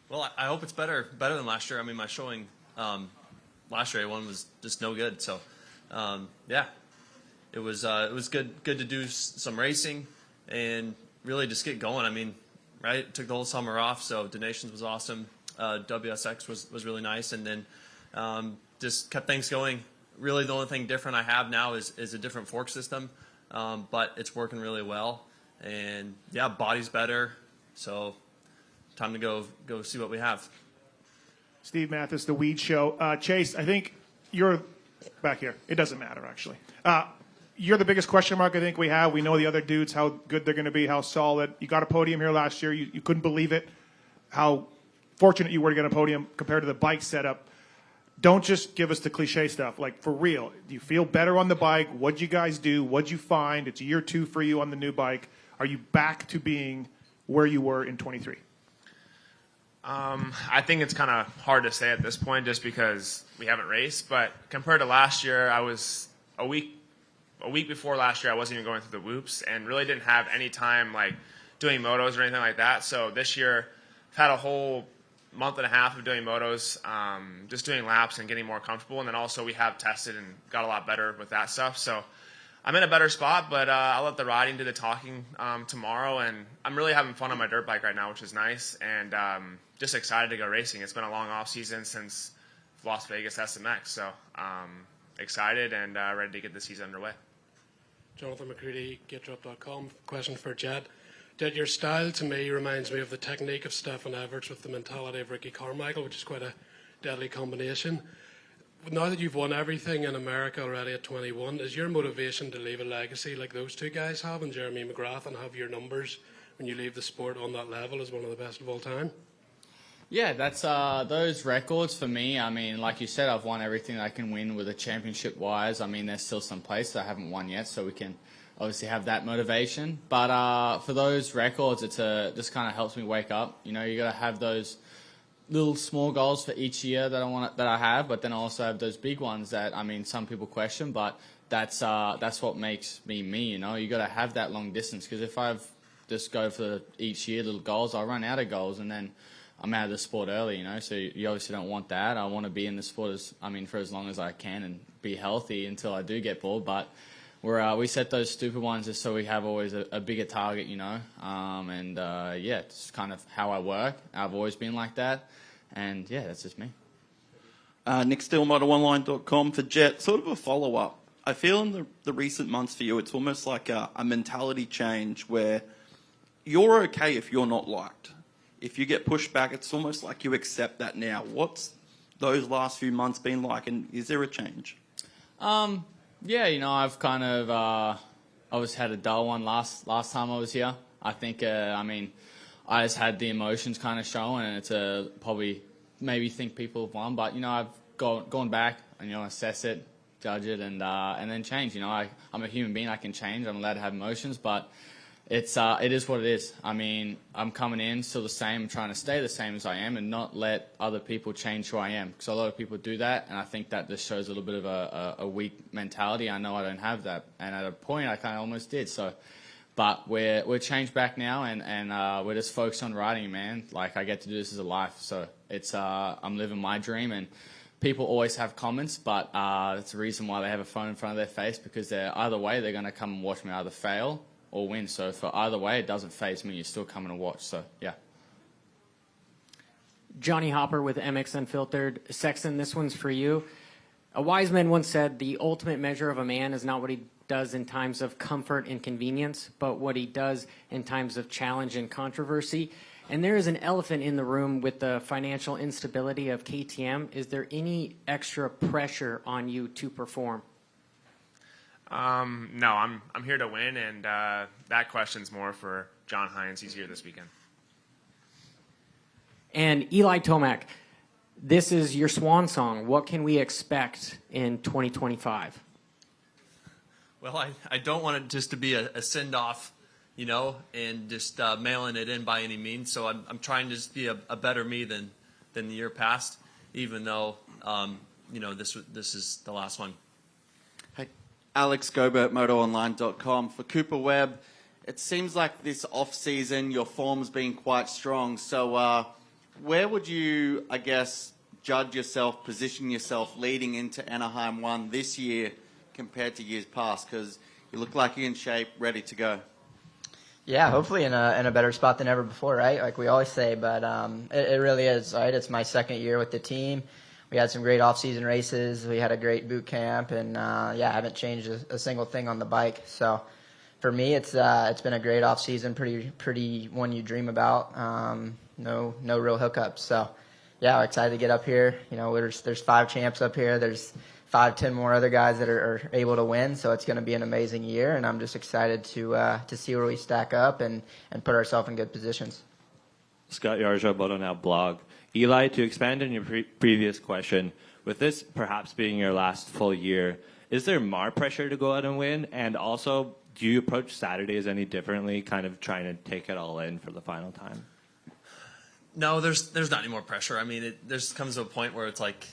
Well, I hope it's better than last year. I mean, my showing last year, A1 was just no good. So, yeah, it was good to do some racing and really just get going. I mean, right, took the whole summer off, so Donations was awesome. WSX was really nice, and then just kept things going really the only thing different I have now is a different fork system, but it's working really well. And yeah, body's better. So time to go see what we have. Steve Mathis, The Weed Show. Chase, I think you're back here. It doesn't matter, actually. You're the biggest question mark I think we have. We know the other dudes, how good they're going to be, how solid. You got a podium here last year. You couldn't believe it, how fortunate you were to get a podium compared to the bike setup. Don't just give us the cliche stuff. Like, for real, do you feel better on the bike? What'd you guys do? What'd you find? It's year 2 for you on the new bike. Are you back to being where you were in 23? I think it's kind of hard to say at this point just because we haven't raced. But compared to last year, I was a week before last year, I wasn't even going through the whoops and really didn't have any time like doing motos or anything like that. So this year, I've had a whole month and a half of doing motos, just doing laps and getting more comfortable. And then also we have tested and got a lot better with that stuff. So I'm in a better spot, but I'll let the riding do the talking tomorrow. And I'm really having fun on my dirt bike right now, which is nice. And just excited to go racing. It's been a long off season since Las Vegas SMX. So excited and ready to get the season underway. Jonathan McCready, GetDrop.com. Question for Jed. Jed, your style to me reminds me of the technique of Stefan Everts with the mentality of Ricky Carmichael, which is quite a deadly combination. Now that you've won everything in America already at 21, is your motivation to leave a legacy like those two guys have and Jeremy McGrath and have your numbers when you leave the sport on that level as one of the best of all time? Yeah, that's those records for me. I mean, like you said, I've won everything I can win with a championship-wise. I mean, there's still some places I haven't won yet, so we can obviously have that motivation. But for those records, it's just kind of helps me wake up. You know, you got to have those little small goals for each year that I have, but then I also have those big ones that, I mean, some people question, but that's what makes me me. You know, you got to have that long distance, because if I just go for each year little goals, I'll run out of goals and then I'm out of the sport early, you know, so you obviously don't want that. I want to be in the sport for as long as I can and be healthy until I do get bored. But we set those stupid ones just so we have always a bigger target, you know. Yeah, it's kind of how I work. I've always been like that. And yeah, that's just me. Nick Steele, MotoOnline.com for Jet. Sort of a follow-up. I feel in the recent months for you, it's almost like a mentality change where you're okay if you're not liked. If you get pushed back, it's almost like you accept that now. What's those last few months been like, and is there a change? Yeah, you know, I've kind of I was had a dull one last time I was here. I think I just had the emotions kind of showing, and it's probably maybe think people have won, but you know, I've gone back and, you know, assess it, judge it, and then change. You know, I'm a human being. I can change. I'm allowed to have emotions, but it is what it is. I mean, I'm coming in still the same, trying to stay the same as I am and not let other people change who I am. Because a lot of people do that, and I think that just shows a little bit of a weak mentality. I know I don't have that, and at a point I kind of almost did. So, but we're changed back now, and we're just focused on riding, man. Like, I get to do this as a life, so it's I'm living my dream. And people always have comments, but that's the reason why they have a phone in front of their face, because either way they're going to come and watch me either fail or win. So for either way, it doesn't faze me. You're still coming to watch. So, yeah. Johnny Hopper with MX Unfiltered. Sexton, this one's for you. A wise man once said, the ultimate measure of a man is not what he does in times of comfort and convenience, but what he does in times of challenge and controversy. And there is an elephant in the room with the financial instability of KTM. Is there any extra pressure on you to perform? No, I'm here to win, and that question's more for John Hines. He's here this weekend. And Eli Tomac, this is your swan song. What can we expect in 2025? Well, I don't want it just to be a send-off, you know, and just mailing it in by any means. So I'm trying to just be a better me than the year past, even though, you know, this is the last one. Alex Gobert, MotoOnline.com. For Cooper Webb, it seems like this off-season your form's been quite strong. So where would you, I guess, judge yourself, position yourself leading into Anaheim 1 this year compared to years past? Because you look like you're in shape, ready to go. Yeah, hopefully in a better spot than ever before, right? Like we always say, but it really is, right? It's my second year with the team. we had some great off-season races. We had a great boot camp, and I haven't changed a single thing on the bike. So for me, it's been a great off-season, pretty one you dream about. No real hiccups. So we're excited to get up here. There's 5 champs up here. There's 5-10 more other guys that are able to win. So it's going to be an amazing year, and I'm just excited to see where we stack up and put ourselves in good positions. Scott Yarja, Moto Now blog. Eli, to expand on your previous question, with this perhaps being your last full year, is there more pressure to go out and win? And also, do you approach Saturdays any differently, kind of trying to take it all in for the final time? No, there's not any more pressure. I mean, there's comes to a point where it's like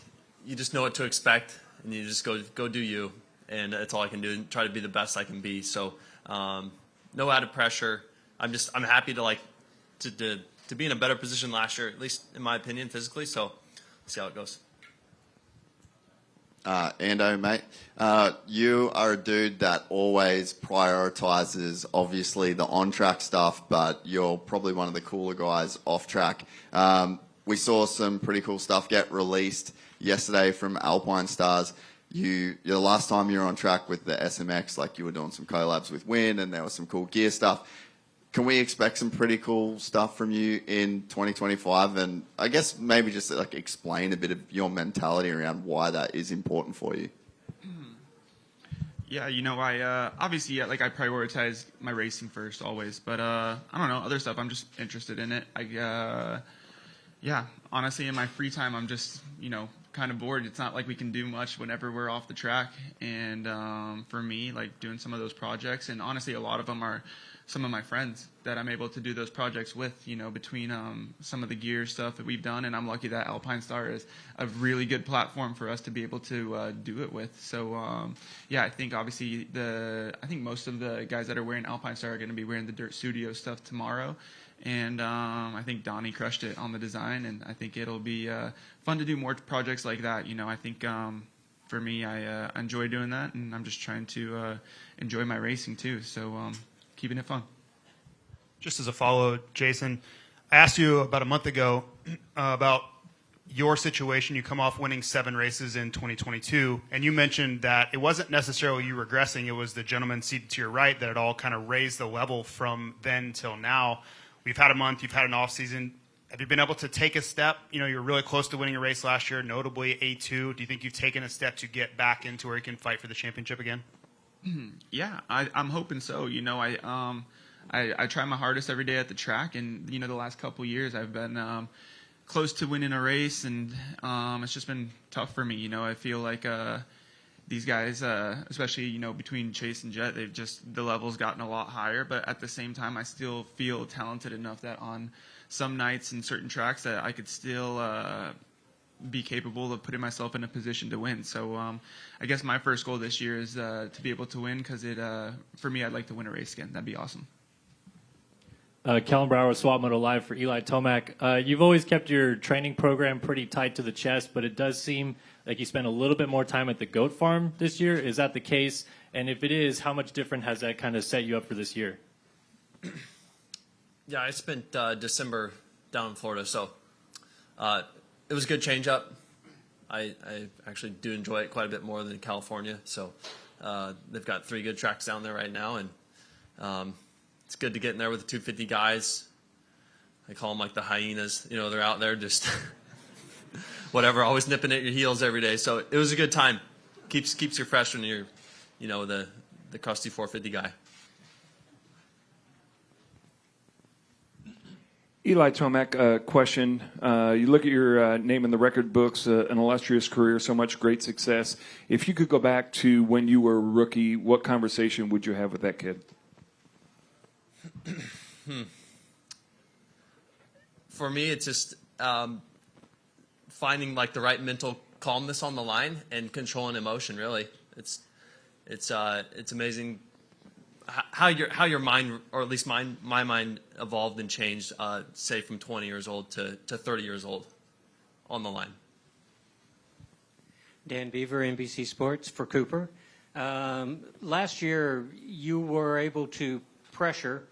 you just know what to expect, and you just go do you, and that's all I can do, and try to be the best I can be. So, no added pressure. I'm happy to be in a better position last year, at least in my opinion, physically. So, let's see how it goes. Ando, mate, you are a dude that always prioritizes, obviously, the on-track stuff, but you're probably one of the cooler guys off-track. We saw some pretty cool stuff get released yesterday from Alpine Stars. The last time you were on track with the SMX, like you were doing some collabs with Win, and there was some cool gear stuff. Can we expect some pretty cool stuff from you in 2025? And I guess maybe just like explain a bit of your mentality around why that is important for you. Yeah, I obviously I prioritize my racing first always, but I don't know, other stuff I'm just interested in it. Honestly, in my free time I'm just kind of bored. It's not like we can do much whenever we're off the track, and for me, like doing some of those projects, and honestly a lot of them are some of my friends that I'm able to do those projects with, between some of the gear stuff that we've done. And I'm lucky that Alpine Star is a really good platform for us to be able to do it with. So, I think obviously I think most of the guys that are wearing Alpine Star are going to be wearing the Dirt Studio stuff tomorrow. And I think Donnie crushed it on the design, and I think it'll be fun to do more projects like that. I think for me, I enjoy doing that, and I'm just trying to enjoy my racing too. So, keeping it fun. Just as a follow, Jason, I asked you about a month ago about your situation. You come off winning 7 races in 2022, and you mentioned that it wasn't necessarily you regressing, it was the gentleman seated to your right that had all kind of raised the level from then till now. We've had a month, you've had an off season. Have you been able to take a step? You're really close to winning a race last year, notably A2. Do you think you've taken a step to get back into where you can fight for the championship again? Yeah, I'm hoping so. I try my hardest every day at the track, and the last couple of years I've been close to winning a race, and it's just been tough for me. I feel like these guys, especially between Chase and Jet, the level's gotten a lot higher. But at the same time, I still feel talented enough that on some nights and certain tracks that I could still be capable of putting myself in a position to win. So I guess my first goal this year is to be able to win, because for me, I'd like to win a race again. That'd be awesome. Kellen Brower, Swap Moto Live for Eli Tomac. You've always kept your training program pretty tight to the chest, but it does seem like you spent a little bit more time at the goat farm this year. Is that the case? And if it is, how much different has that kind of set you up for this year? Yeah, I spent December down in Florida, so it was a good change up. I actually do enjoy it quite a bit more than California. So they've got 3 good tracks down there right now, and it's good to get in there with the 250 guys. I call them like the hyenas. They're out there just whatever, always nipping at your heels every day. So it was a good time. Keeps you fresh when you're, the crusty 450 guy. Eli Tomac, question. You look at your name in the record books, an illustrious career, so much great success. If you could go back to when you were a rookie, what conversation would you have with that kid? For me, it's just finding like the right mental calmness on the line and controlling emotion. Really, it's amazing how your mind, or at least my mind, evolved and changed. Say from 20 years old to 30 years old, on the line. Dan Beaver, NBC Sports for Cooper. Last year, you were able to pressure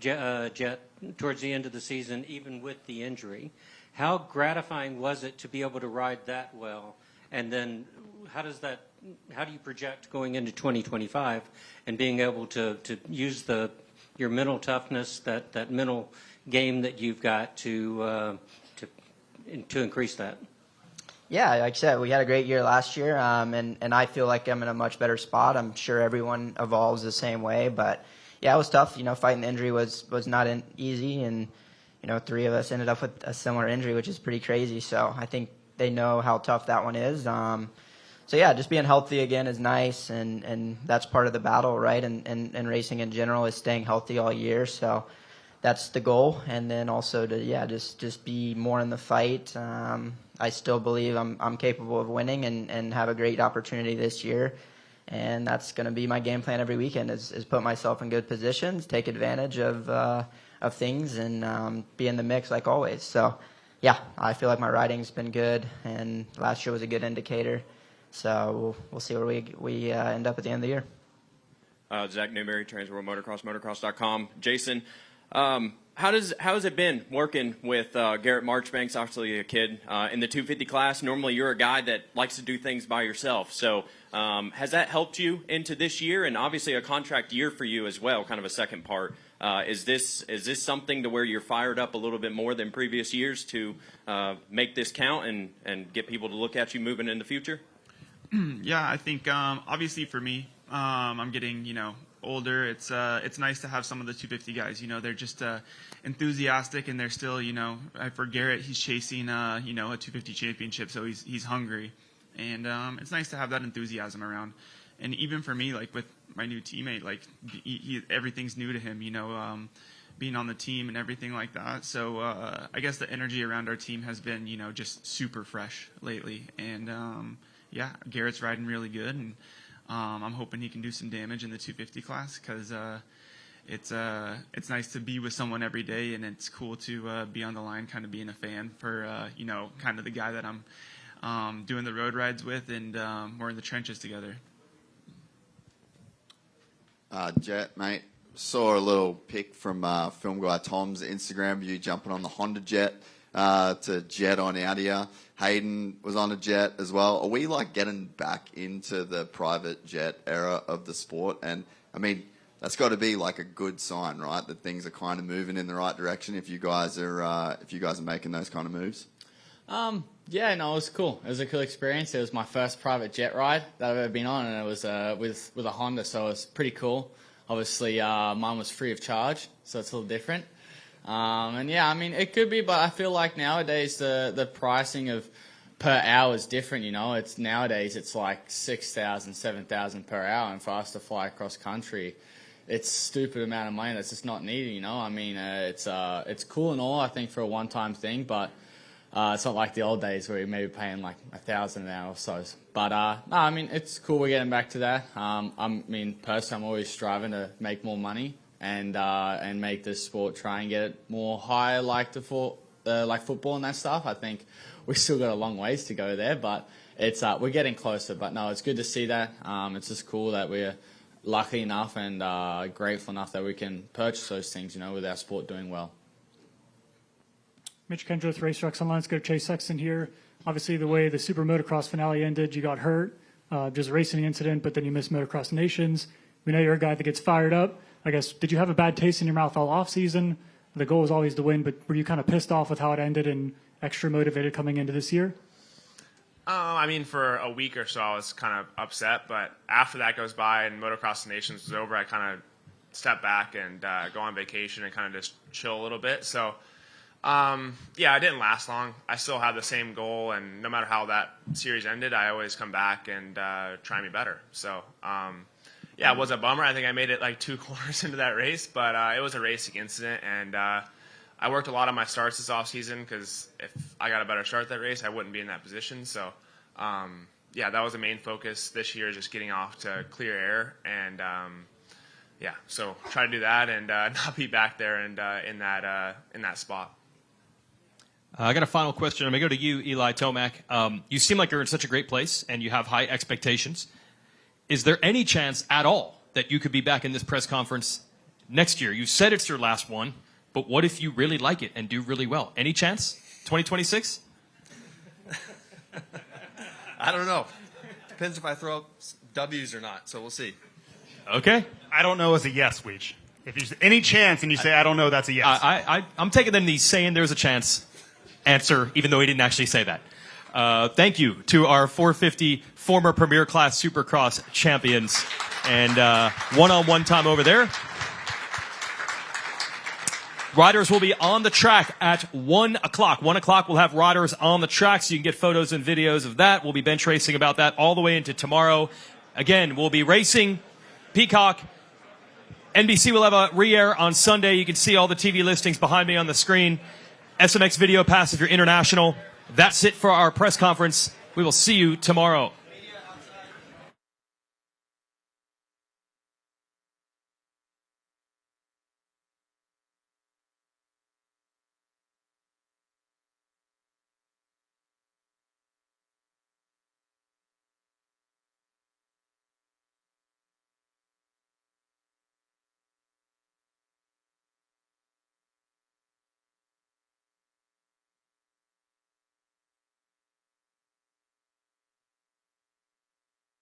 Jet towards the end of the season, even with the injury. How gratifying was it to be able to ride that well? And then how do you project going into 2025 and being able to use your mental toughness, that mental game that you've got to increase that? Yeah, like I said, we had a great year last year, and I feel like I'm in a much better spot. I'm sure everyone evolves the same way, but yeah, it was tough. Fighting the injury was not easy, and 3 of us ended up with a similar injury, which is pretty crazy. So I think they know how tough that one is. So yeah, just being healthy again is nice, and that's part of the battle, right? And racing in general is staying healthy all year. So that's the goal, and then also to just be more in the fight. I still believe I'm capable of winning and have a great opportunity this year, and that's going to be my game plan every weekend is put myself in good positions, take advantage of things, and be in the mix like always. So yeah, I feel like my riding's been good, and last year was a good indicator. So we'll see where we end up at the end of the year. Zach Newberry, Transworld Motocross, Motocross.com. Jason, how has it been working with Garrett Marchbanks, obviously a kid in the 250 class? Normally you're a guy that likes to do things by yourself. So has that helped you into this year? And obviously a contract year for you as well, kind of a second part. Is this something to where you're fired up a little bit more than previous years to make this count and get people to look at you moving in the future? Yeah, I think obviously for me, I'm getting older. It's nice to have some of the 250 guys. They're just enthusiastic, and they're still for Garrett, he's chasing a 250 championship, so he's hungry, and it's nice to have that enthusiasm around. And even for me, like with my new teammate, like everything's new to him. Being on the team and everything like that. So I guess the energy around our team has been just super fresh lately, and yeah, Garrett's riding really good, and I'm hoping he can do some damage in the 250 class because it's nice to be with someone every day, and it's cool to be on the line, kind of being a fan for kind of the guy that I'm doing the road rides with, and we're in the trenches together. Jet, mate, saw a little pic from film guy Tom's Instagram of you jumping on the Honda Jet to Jet on out here. Hayden was on a jet as well. Are we getting back into the private jet era of the sport? And I mean, that's got to be a good sign, right? That things are kind of moving in the right direction if you guys are making those kind of moves. Yeah, no, it was cool. It was a cool experience. It was my first private jet ride that I've ever been on, and it was with a Honda, so it was pretty cool. Obviously, mine was free of charge, so it's a little different. And yeah, I mean, it could be, but I feel like nowadays the pricing of per hour is different. Nowadays it's like $6,000, $7,000 per hour, and for us to fly across country, it's a stupid amount of money that's just not needed. I mean, it's cool and all, I think, for a one-time thing, but it's not like the old days where you're maybe paying like $1,000 an hour or so. But no, I mean, it's cool we're getting back to that. I mean, personally, I'm always striving to make more money and make this sport, try and get it more higher like football and that stuff. I think we still got a long ways to go there, but it's we're getting closer. But no, it's good to see that. It's just cool that we're lucky enough and grateful enough that we can purchase those things, with our sport doing well. Mitch Kendrick, Race Trucks Online. Let's go to Chase Sexton here. Obviously, the way the Super Motocross finale ended, you got hurt, just a racing incident, but then you missed Motocross Nations. We know you're a guy that gets fired up. I guess, did you have a bad taste in your mouth all off season? The goal was always to win, but were you kind of pissed off with how it ended and extra motivated coming into this year? I mean, for a week or so, I was kind of upset, but after that goes by and Motocross Nations was over, I kind of stepped back and go on vacation and kind of just chill a little bit. So, yeah, it didn't last long. I still had the same goal, and no matter how that series ended, I always come back and try and be better. So, yeah, it was a bummer. I think I made it like 2 corners into that race, but it was a racing incident, and I worked a lot on my starts this offseason because if I got a better start at that race, I wouldn't be in that position. So, yeah, that was the main focus this year, just getting off to clear air, and yeah, so try to do that and not be back there and in that spot. I got a final question. I'm going to go to you, Eli Tomac. You seem like you're in such a great place, and you have high expectations. Is there any chance at all that you could be back in this press conference next year? You said it's your last one, but what if you really like it and do really well? Any chance 2026? I don't know. Depends if I throw up W's or not, so we'll see. Okay. I don't know is a yes, Weech. If there's any chance and you say I don't know, that's a yes. I'm taking them the saying there's a chance answer, even though he didn't actually say that. Thank you to our 450 former Premier Class Supercross champions. And one-on-one time over there. Riders will be on the track at 1 o'clock. 1 o'clock, we'll have riders on the track, so you can get photos and videos of that. We'll be bench racing about that all the way into tomorrow. Again, we'll be racing Peacock. NBC will have a re-air on Sunday. You can see all the TV listings behind me on the screen. SMX Video Pass if you're international. That's it for our press conference. We will see you tomorrow.